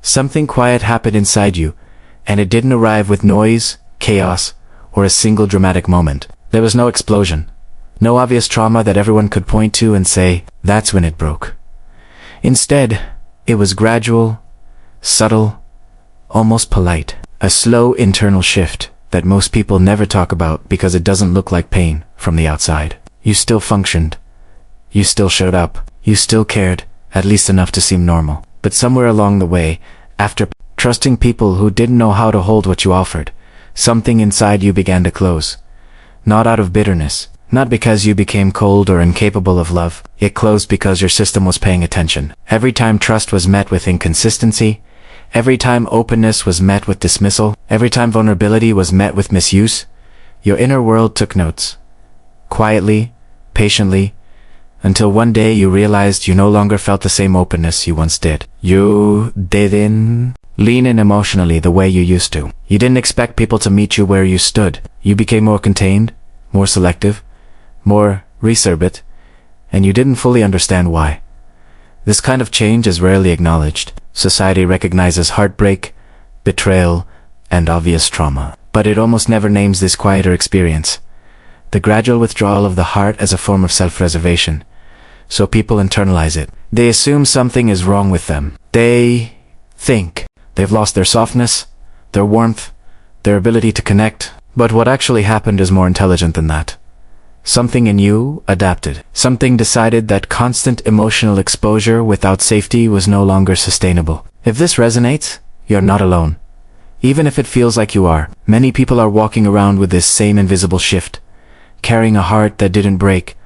Something quiet happened inside you, and it didn't arrive with noise, chaos, or a single dramatic moment. There was no explosion, no obvious trauma that everyone could point to and say, that's when it broke. Instead, it was gradual, subtle, almost polite. A slow internal shift that most people never talk about because it doesn't look like pain from the outside. You still functioned. You still showed up. You still cared, at least enough to seem normal. But somewhere along the way, after trusting people who didn't know how to hold what you offered, something inside you began to close. Not out of bitterness, not because you became cold or incapable of love. It closed because your system was paying attention. Every time trust was met with inconsistency, every time openness was met with dismissal, every time vulnerability was met with misuse, your inner world took notes. Quietly, patiently, until one day you realized you no longer felt the same openness you once did. You didn't lean in emotionally the way you used to. You didn't expect people to meet you where you stood. You became more contained, more selective, more reserved, and you didn't fully understand why. This kind of change is rarely acknowledged. Society recognizes heartbreak, betrayal, and obvious trauma, but it almost never names this quieter experience. The gradual withdrawal of the heart as a form of self-preservation. So people internalize it. They assume something is wrong with them. They think they've lost their softness, their warmth, their ability to connect. But what actually happened is more intelligent than that. Something in you adapted. Something decided that constant emotional exposure without safety was no longer sustainable. If this resonates, you're not alone. Even if it feels like you are, many people are walking around with this same invisible shift, carrying a heart that didn't break,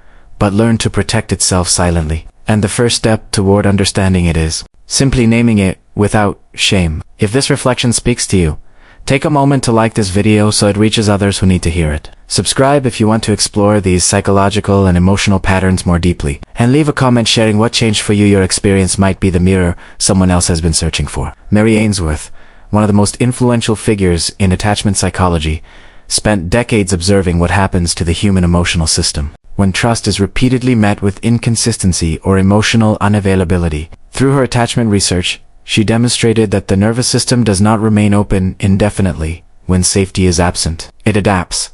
but learned to protect itself silently. And the first step toward understanding it is simply naming it without shame. If this reflection speaks to you, take a moment to like this video so it reaches others who need to hear it. Subscribe if you want to explore these psychological and emotional patterns more deeply. And leave a comment sharing what changed for you. Your experience might be the mirror someone else has been searching for. Mary Ainsworth, one of the most influential figures in attachment psychology, spent decades observing what happens to the human emotional system when trust is repeatedly met with inconsistency or emotional unavailability. Through her attachment research, she demonstrated that the nervous system does not remain open indefinitely when safety is absent. It adapts.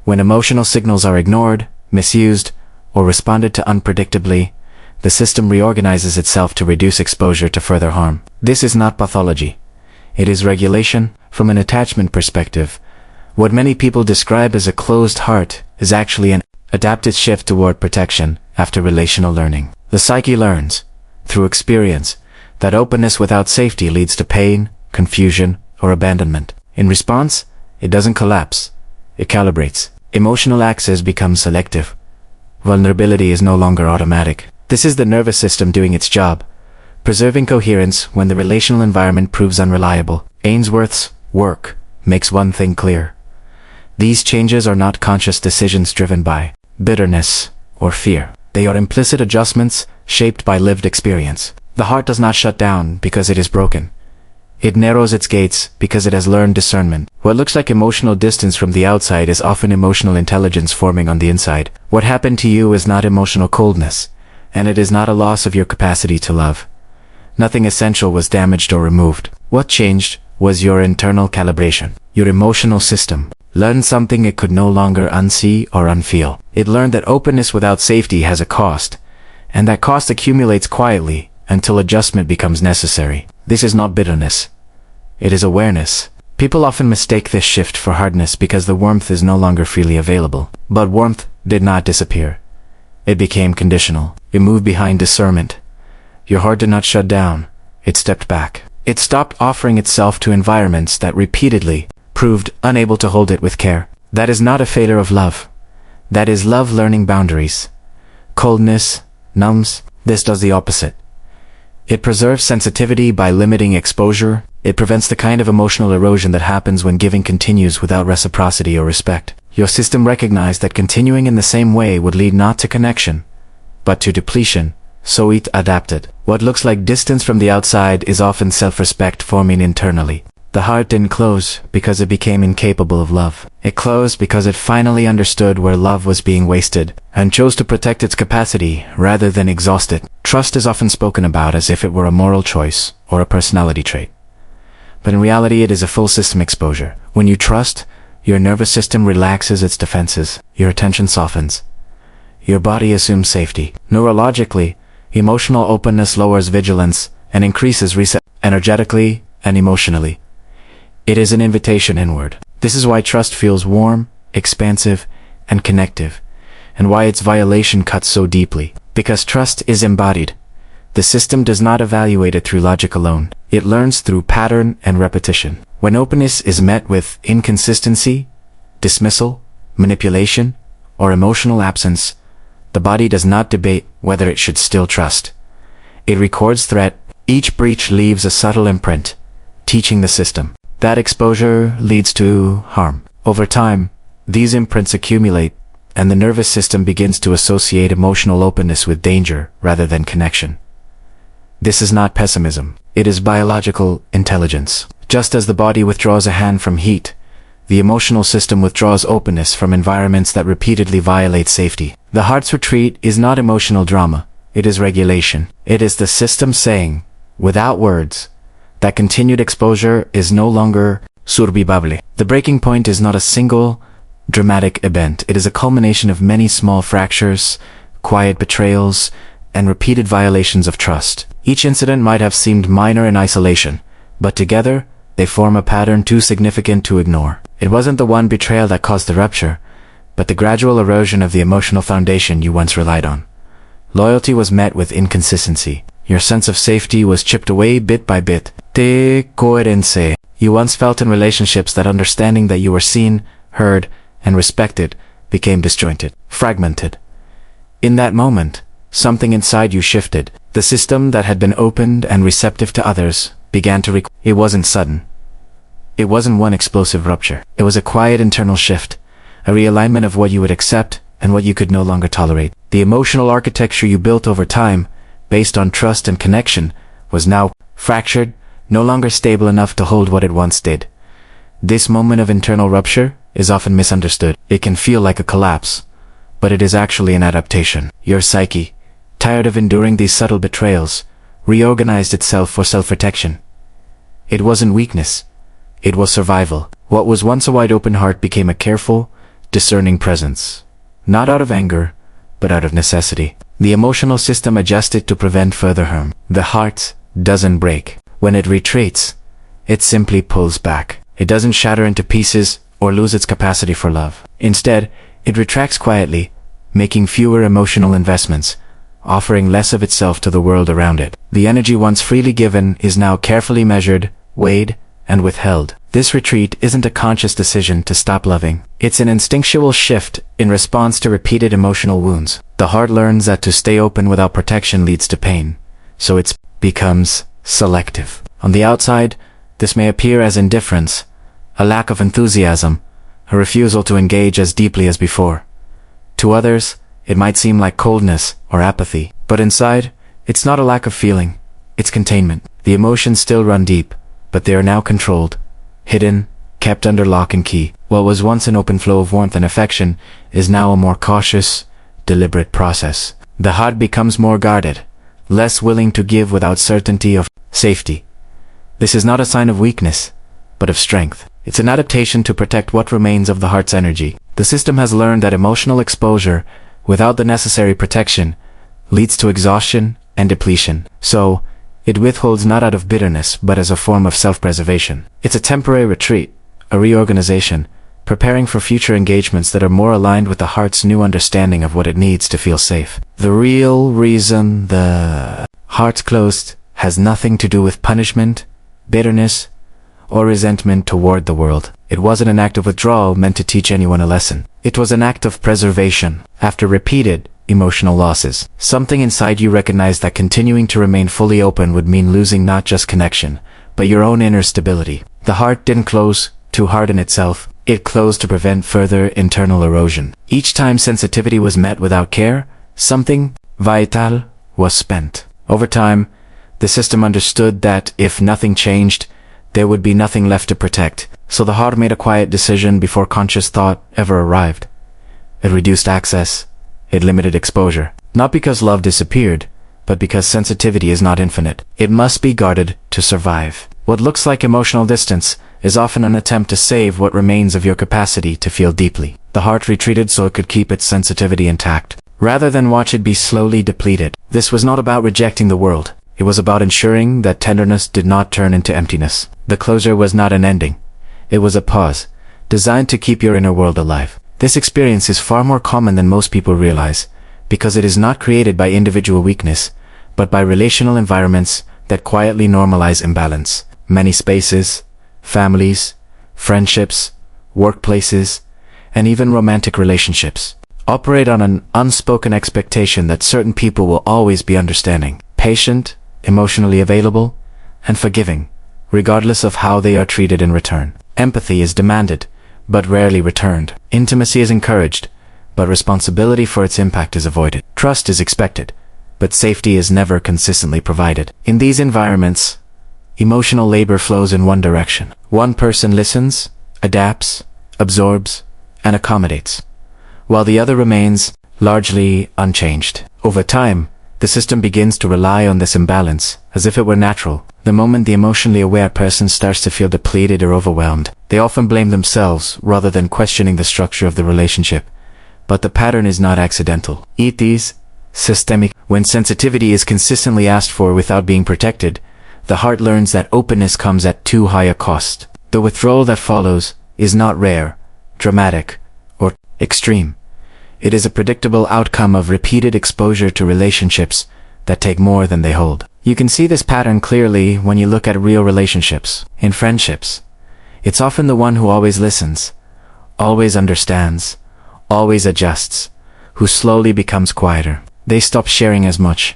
When emotional signals are ignored, misused, or responded to unpredictably, the system reorganizes itself to reduce exposure to further harm. This is not pathology. It is regulation. From an attachment perspective, what many people describe as a closed heart is actually an adapted shift toward protection after relational learning. The psyche learns, through experience, that openness without safety leads to pain, confusion, or abandonment. In response, it doesn't collapse. It calibrates. Emotional access becomes selective. Vulnerability is no longer automatic. This is the nervous system doing its job, preserving coherence when the relational environment proves unreliable. Ainsworth's work makes one thing clear. These changes are not conscious decisions driven by bitterness or fear. They are implicit adjustments shaped by lived experience. The heart does not shut down because it is broken. It narrows its gates because it has learned discernment. What looks like emotional distance from the outside is often emotional intelligence forming on the inside. What happened to you is not emotional coldness, and it is not a loss of your capacity to love. Nothing essential was damaged or removed. What changed was your internal calibration. Your emotional system learned something it could no longer unsee or unfeel. It learned that openness without safety has a cost, and that cost accumulates quietly until adjustment becomes necessary. This is not bitterness. It is awareness. People often mistake this shift for hardness because the warmth is no longer freely available. But warmth did not disappear. It became conditional. It moved behind discernment. Your heart did not shut down. It stepped back. It stopped offering itself to environments that repeatedly proved unable to hold it with care. That is not a failure of love. That is love learning boundaries. Coldness numbs. This does the opposite. It preserves sensitivity by limiting exposure. It prevents the kind of emotional erosion that happens when giving continues without reciprocity or respect. Your system recognized that continuing in the same way would lead not to connection, but to depletion, so it adapted. What looks like distance from the outside is often self-respect forming internally. The heart didn't close because it became incapable of love. It closed because it finally understood where love was being wasted and chose to protect its capacity rather than exhaust it. Trust is often spoken about as if it were a moral choice or a personality trait. But in reality, it is a full system exposure. When you trust, your nervous system relaxes its defenses, your attention softens, your body assumes safety. Neurologically, emotional openness lowers vigilance and increases reset energetically and emotionally. It is an invitation inward. This is why trust feels warm, expansive, and connective, and why its violation cuts so deeply. Because trust is embodied. The system does not evaluate it through logic alone. It learns through pattern and repetition. When openness is met with inconsistency, dismissal, manipulation, or emotional absence, the body does not debate whether it should still trust. It records threat. Each breach leaves a subtle imprint, teaching the system. That exposure leads to harm. Over time, these imprints accumulate, and the nervous system begins to associate emotional openness with danger rather than connection. This is not pessimism. It is biological intelligence. Just as the body withdraws a hand from heat, the emotional system withdraws openness from environments that repeatedly violate safety. The heart's retreat is not emotional drama. It is regulation. It is the system saying, without words, that continued exposure is no longer survivable. The breaking point is not a single dramatic event. It is a culmination of many small fractures, quiet betrayals, and repeated violations of trust. Each incident might have seemed minor in isolation, but together, they form a pattern too significant to ignore. It wasn't the one betrayal that caused the rupture, but the gradual erosion of the emotional foundation you once relied on. Loyalty was met with inconsistency. Your sense of safety was chipped away bit by bit. Coherencia. You once felt in relationships that understanding that you were seen, heard, and respected became disjointed, fragmented. In that moment, something inside you shifted. The system that had been opened and receptive to others began to It wasn't sudden. It wasn't one explosive rupture. It was a quiet internal shift, a realignment of what you would accept and what you could no longer tolerate. The emotional architecture you built over time, based on trust and connection, was now fractured, no longer stable enough to hold what it once did. This moment of internal rupture is often misunderstood. It can feel like a collapse, but it is actually an adaptation. Your psyche, tired of enduring these subtle betrayals, reorganized itself for self-protection. It wasn't weakness. It was survival. What was once a wide-open heart became a careful, discerning presence. Not out of anger, but out of necessity. The emotional system adjusted to prevent further harm. The heart doesn't break. When it retreats, it simply pulls back. It doesn't shatter into pieces or lose its capacity for love. Instead, it retracts quietly, making fewer emotional investments, offering less of itself to the world around it. The energy once freely given is now carefully measured, weighed, and withheld. This retreat isn't a conscious decision to stop loving. It's an instinctual shift in response to repeated emotional wounds. The heart learns that to stay open without protection leads to pain, so it becomes selective. On the outside, this may appear as indifference, a lack of enthusiasm, a refusal to engage as deeply as before. To others, it might seem like coldness or apathy, but inside, it's not a lack of feeling, it's containment. The emotions still run deep, but they are now controlled, hidden, kept under lock and key. What was once an open flow of warmth and affection is now a more cautious, deliberate process. The heart becomes more guarded, less willing to give without certainty of safety. This is not a sign of weakness, but of strength. It's an adaptation to protect what remains of the heart's energy. The system has learned that emotional exposure, without the necessary protection, leads to exhaustion and depletion. So, it withholds not out of bitterness, but as a form of self-preservation. It's a temporary retreat, a reorganization, preparing for future engagements that are more aligned with the heart's new understanding of what it needs to feel safe. The real reason the heart's closed has nothing to do with punishment, bitterness, or resentment toward the world. It wasn't an act of withdrawal meant to teach anyone a lesson. It was an act of preservation. After repeated emotional losses, something inside you recognized that continuing to remain fully open would mean losing not just connection, but your own inner stability. The heart didn't close to harden itself. It closed to prevent further internal erosion. Each time sensitivity was met without care, something vital was spent. Over time, the system understood that if nothing changed, there would be nothing left to protect. So the heart made a quiet decision before conscious thought ever arrived. It reduced access. It limited exposure. Not because love disappeared, but because sensitivity is not infinite. It must be guarded to survive. What looks like emotional distance is often an attempt to save what remains of your capacity to feel deeply. The heart retreated so it could keep its sensitivity intact, rather than watch it be slowly depleted. This was not about rejecting the world. It was about ensuring that tenderness did not turn into emptiness. The closure was not an ending. It was a pause, designed to keep your inner world alive. This experience is far more common than most people realize, because it is not created by individual weakness, but by relational environments that quietly normalize imbalance. Many spaces, families, friendships, workplaces, and even romantic relationships operate on an unspoken expectation that certain people will always be understanding, patient, emotionally available, and forgiving, regardless of how they are treated in return. Empathy is demanded, but rarely returned. Intimacy is encouraged, but responsibility for its impact is avoided. Trust is expected, but safety is never consistently provided. In these environments, emotional labor flows in one direction. One person listens, adapts, absorbs, and accommodates, while the other remains largely unchanged. Over time, the system begins to rely on this imbalance as if it were natural. The moment the emotionally aware person starts to feel depleted or overwhelmed, they often blame themselves rather than questioning the structure of the relationship. But the pattern is not accidental. It is systemic. When sensitivity is consistently asked for without being protected, the heart learns that openness comes at too high a cost. The withdrawal that follows is not rare, dramatic, or extreme. It is a predictable outcome of repeated exposure to relationships that take more than they hold. You can see this pattern clearly when you look at real relationships. In friendships, it's often the one who always listens, always understands, always adjusts, who slowly becomes quieter. They stop sharing as much,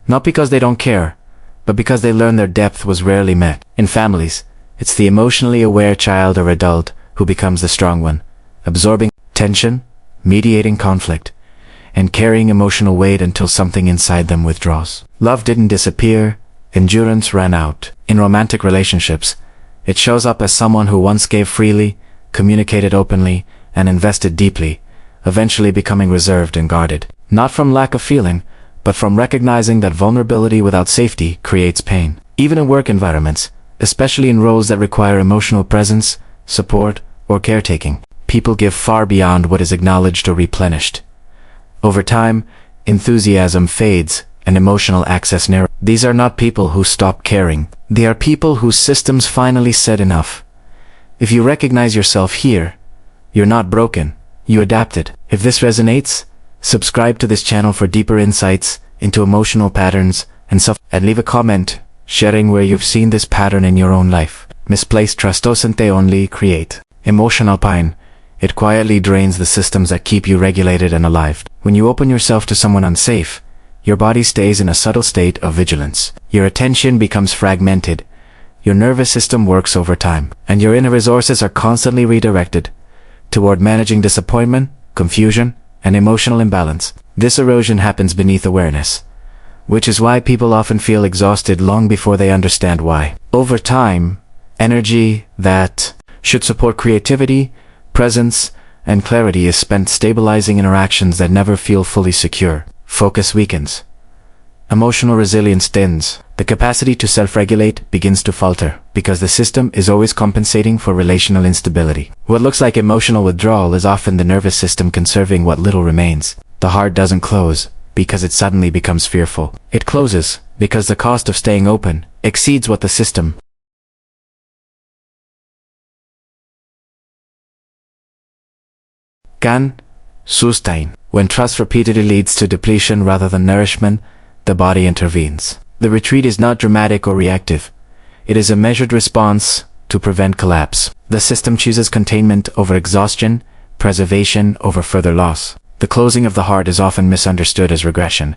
not because they don't care, but because they learn their depth was rarely met. In families, it's the emotionally aware child or adult who becomes the strong one, absorbing tension, mediating conflict, and carrying emotional weight until something inside them withdraws. Love didn't disappear, endurance ran out. In romantic relationships, it shows up as someone who once gave freely, communicated openly, and invested deeply, eventually becoming reserved and guarded. Not from lack of feeling, but from recognizing that vulnerability without safety creates pain. Even in work environments, especially in roles that require emotional presence, support, or caretaking, people give far beyond what is acknowledged or replenished. Over time, enthusiasm fades and emotional access narrows. These are not people who stop caring. They are people whose systems finally said enough. If you recognize yourself here, you're not broken, you adapted. If this resonates, subscribe to this channel for deeper insights into emotional patterns and leave a comment sharing where you've seen this pattern in your own life. Misplaced trust doesn't only create emotional pain, it quietly drains the systems that keep you regulated and alive. When you open yourself to someone unsafe, your body stays in a subtle state of vigilance. Your attention becomes fragmented, your nervous system works overtime, and your inner resources are constantly redirected toward managing disappointment, confusion, and emotional imbalance. This erosion happens beneath awareness, which is why people often feel exhausted long before they understand why. Over time, energy that should support creativity, presence, and clarity is spent stabilizing interactions that never feel fully secure. Focus weakens. Emotional resilience thins. The capacity to self-regulate begins to falter because the system is always compensating for relational instability. What looks like emotional withdrawal is often the nervous system conserving what little remains. The heart doesn't close because it suddenly becomes fearful. It closes because the cost of staying open exceeds what the system can sustain. When trust repeatedly leads to depletion rather than nourishment, the body intervenes. The retreat is not dramatic or reactive. It is a measured response to prevent collapse. The system chooses containment over exhaustion, preservation over further loss. The closing of the heart is often misunderstood as regression,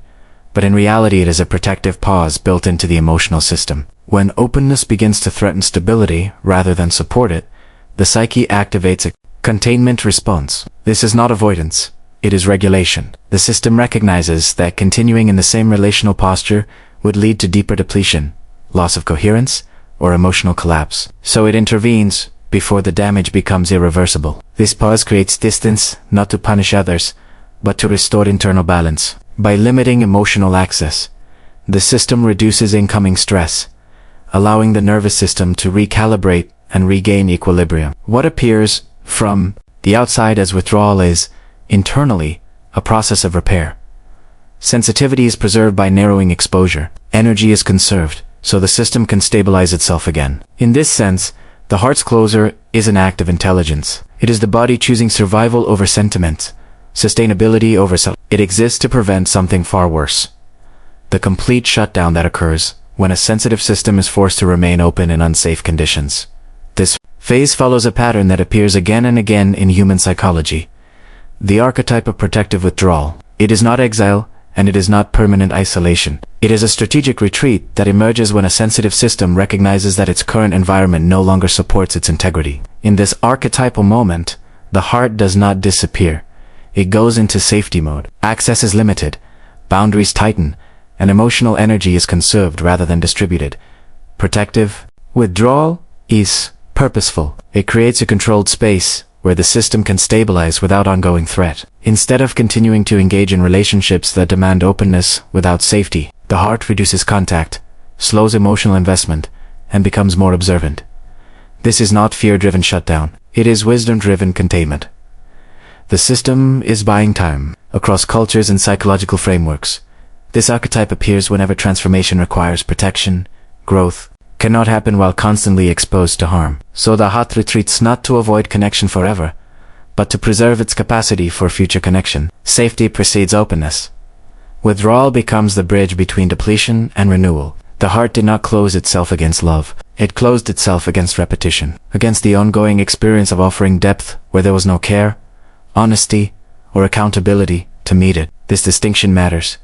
but in reality it is a protective pause built into the emotional system. When openness begins to threaten stability rather than support it, the psyche activates a containment response. This is not avoidance, it is regulation. The system recognizes that continuing in the same relational posture would lead to deeper depletion, loss of coherence, or emotional collapse. So it intervenes before the damage becomes irreversible. This pause creates distance, not to punish others, but to restore internal balance. By limiting emotional access, the system reduces incoming stress, allowing the nervous system to recalibrate and regain equilibrium. What appears from the outside as withdrawal is, internally, a process of repair. Sensitivity is preserved by narrowing exposure. Energy is conserved, so the system can stabilize itself again. In this sense, the heart's closure is an act of intelligence. It is the body choosing survival over sentiment, sustainability over self. It exists to prevent something far worse: the complete shutdown that occurs when a sensitive system is forced to remain open in unsafe conditions. This phase follows a pattern that appears again and again in human psychology: the archetype of protective withdrawal. It is not exile, and it is not permanent isolation. It is a strategic retreat that emerges when a sensitive system recognizes that its current environment no longer supports its integrity. In this archetypal moment, the heart does not disappear. It goes into safety mode. Access is limited, boundaries tighten, and emotional energy is conserved rather than distributed. Protective withdrawal is purposeful. It creates a controlled space where the system can stabilize without ongoing threat. Instead of continuing to engage in relationships that demand openness without safety, the heart reduces contact, slows emotional investment, and becomes more observant. This is not fear-driven shutdown. It is wisdom-driven containment. The system is buying time. Across cultures and psychological frameworks, this archetype appears whenever transformation requires protection. Growth cannot happen while constantly exposed to harm. So the heart retreats not to avoid connection forever, but to preserve its capacity for future connection. Safety precedes openness. Withdrawal becomes the bridge between depletion and renewal. The heart did not close itself against love. It closed itself against repetition, against the ongoing experience of offering depth where there was no care, honesty, or accountability to meet it. This distinction matters,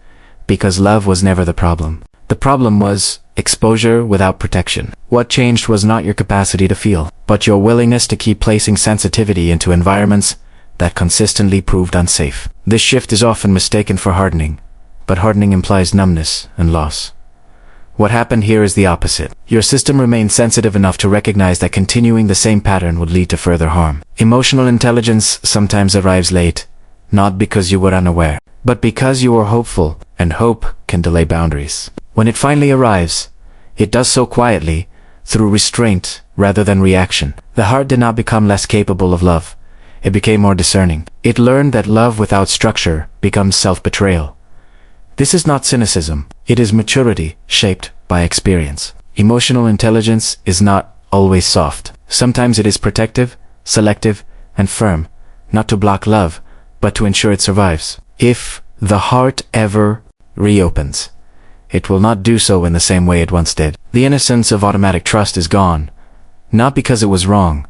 because love was never the problem. The problem was exposure without protection. What changed was not your capacity to feel, but your willingness to keep placing sensitivity into environments that consistently proved unsafe. This shift is often mistaken for hardening, but hardening implies numbness and loss. What happened here is the opposite. Your system remained sensitive enough to recognize that continuing the same pattern would lead to further harm. Emotional intelligence sometimes arrives late, not because you were unaware, but because you were hopeful, and hope can delay boundaries. When it finally arrives, it does so quietly, through restraint rather than reaction. The heart did not become less capable of love. It became more discerning. It learned that love without structure becomes self-betrayal. This is not cynicism. It is maturity shaped by experience. Emotional intelligence is not always soft. Sometimes it is protective, selective, and firm, not to block love, but to ensure it survives. If the heart ever reopens, it will not do so in the same way it once did. The innocence of automatic trust is gone, not because it was wrong,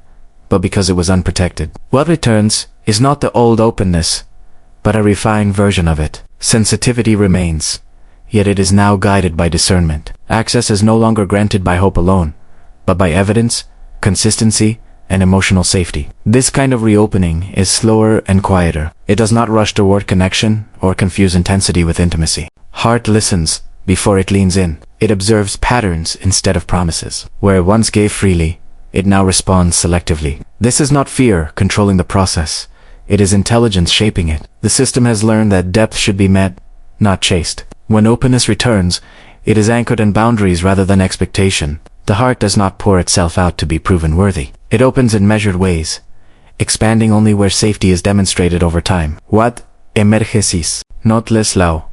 but because it was unprotected. What returns is not the old openness, but a refined version of it. Sensitivity remains, yet it is now guided by discernment. Access is no longer granted by hope alone, but by evidence, consistency, and emotional safety. This kind of reopening is slower and quieter. It does not rush toward connection or confuse intensity with intimacy. Heart listens before it leans in. It observes patterns instead of promises. Where it once gave freely, it now responds selectively. This is not fear controlling the process. It is intelligence shaping it. The system has learned that depth should be met, not chased. When openness returns, it is anchored in boundaries rather than expectation. The heart does not pour itself out to be proven worthy. It opens in measured ways, expanding only where safety is demonstrated over time. What emergesis, not less low,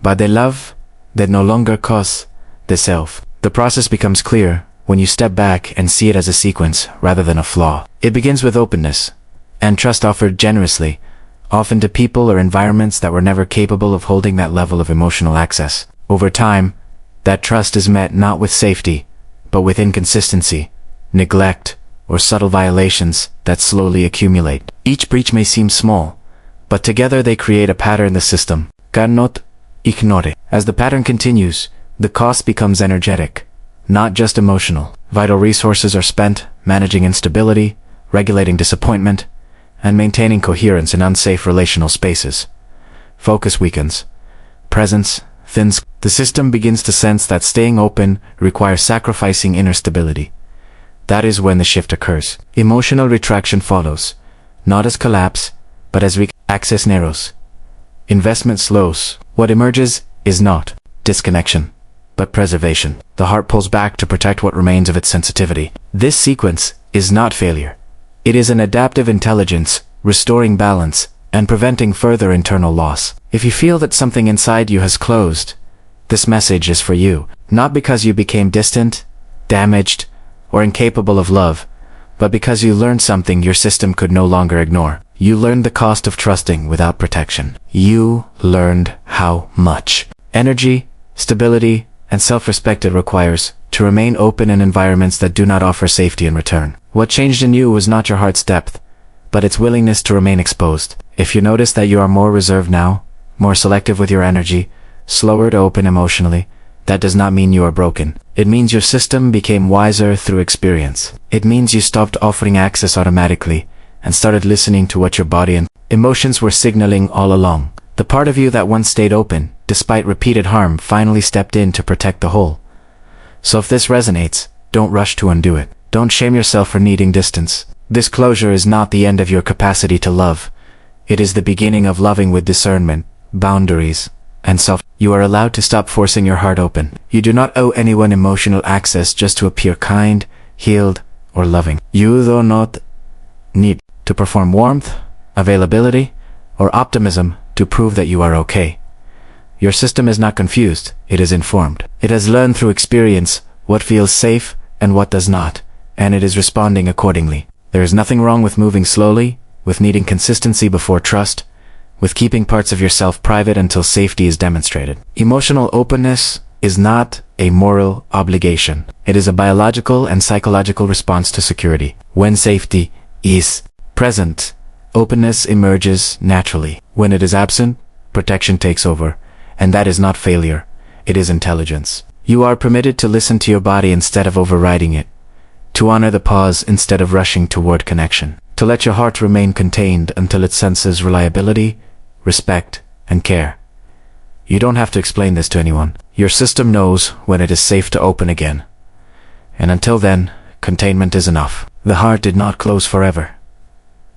but the love that no longer costs the self. The process becomes clear when you step back and see it as a sequence rather than a flaw. It begins with openness and trust offered generously, often to people or environments that were never capable of holding that level of emotional access. Over time, that trust is met not with safety, but with inconsistency, neglect, or subtle violations that slowly accumulate. Each breach may seem small, but together they create a pattern the system cannot ignore. As the pattern continues, the cost becomes energetic, not just emotional. Vital resources are spent managing instability, regulating disappointment, and maintaining coherence in unsafe relational spaces. Focus weakens. Presence thins. The system begins to sense that staying open requires sacrificing inner stability. That is when the shift occurs. Emotional retraction follows, not as collapse, but as access narrows. Investment slows. What emerges is not disconnection, but preservation. The heart pulls back to protect what remains of its sensitivity. This sequence is not failure. It is an adaptive intelligence, restoring balance, and preventing further internal loss. If you feel that something inside you has closed, this message is for you, not because you became distant, damaged, or incapable of love, but because you learned something your system could no longer ignore. You learned the cost of trusting without protection. You learned how much energy, stability, and self-respect it requires to remain open in environments that do not offer safety in return. What changed in you was not your heart's depth, but its willingness to remain exposed. If you notice that you are more reserved now, more selective with your energy, slower to open emotionally, that does not mean you are broken. It means your system became wiser through experience. It means you stopped offering access automatically and started listening to what your body and emotions were signaling all along. The part of you that once stayed open, despite repeated harm, finally stepped in to protect the whole. So if this resonates, don't rush to undo it. Don't shame yourself for needing distance. This closure is not the end of your capacity to love. It is the beginning of loving with discernment, boundaries, and self. You are allowed to stop forcing your heart open. You do not owe anyone emotional access just to appear kind, healed, or loving. You do not need to perform warmth, availability, or optimism to prove that you are okay. Your system is not confused, it is informed. It has learned through experience what feels safe and what does not, and it is responding accordingly. There is nothing wrong with moving slowly, with needing consistency before trust, with keeping parts of yourself private until safety is demonstrated. Emotional openness is not a moral obligation. It is a biological and psychological response to security. When safety is present, openness emerges naturally. When it is absent, protection takes over, and that is not failure, it is intelligence. You are permitted to listen to your body instead of overriding it, to honor the pause instead of rushing toward connection, to let your heart remain contained until it senses reliability, respect, and care. You don't have to explain this to anyone. Your system knows when it is safe to open again. And until then, containment is enough. The heart did not close forever.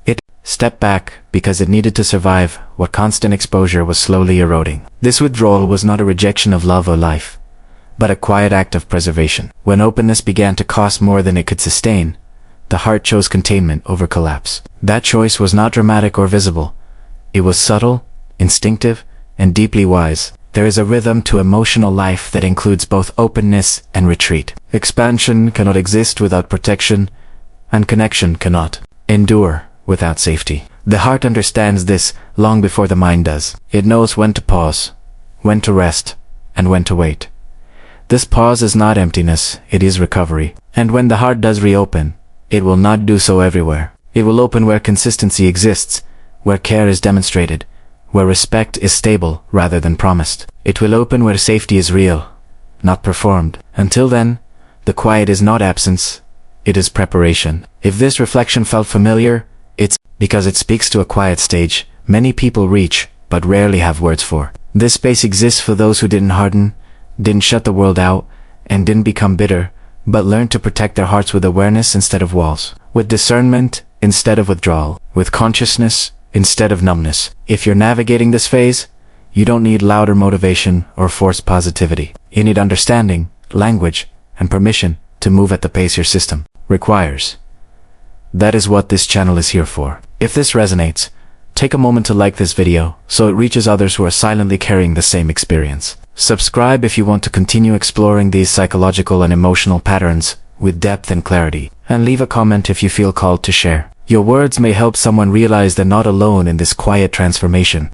It stepped back because it needed to survive what constant exposure was slowly eroding. This withdrawal was not a rejection of love or life, but a quiet act of preservation. When openness began to cost more than it could sustain, the heart chose containment over collapse. That choice was not dramatic or visible. It was subtle, instinctive, and deeply wise. There is a rhythm to emotional life that includes both openness and retreat. Expansion cannot exist without protection, and connection cannot endure without safety. The heart understands this long before the mind does. It knows when to pause, when to rest, and when to wait. This pause is not emptiness, it is recovery. And when the heart does reopen, it will not do so everywhere. It will open where consistency exists, where care is demonstrated, where respect is stable rather than promised. It will open where safety is real, not performed. Until then, the quiet is not absence, it is preparation. If this reflection felt familiar, it's because it speaks to a quiet stage many people reach but rarely have words for. This space exists for those who didn't harden, didn't shut the world out, and didn't become bitter, but learned to protect their hearts with awareness instead of walls, with discernment instead of withdrawal, with consciousness instead of numbness. If you're navigating this phase, you don't need louder motivation or forced positivity. You need understanding, language, and permission to move at the pace your system requires. That is what this channel is here for. If this resonates, take a moment to like this video so it reaches others who are silently carrying the same experience. Subscribe if you want to continue exploring these psychological and emotional patterns with depth and clarity. And leave a comment if you feel called to share. Your words may help someone realize they're not alone in this quiet transformation.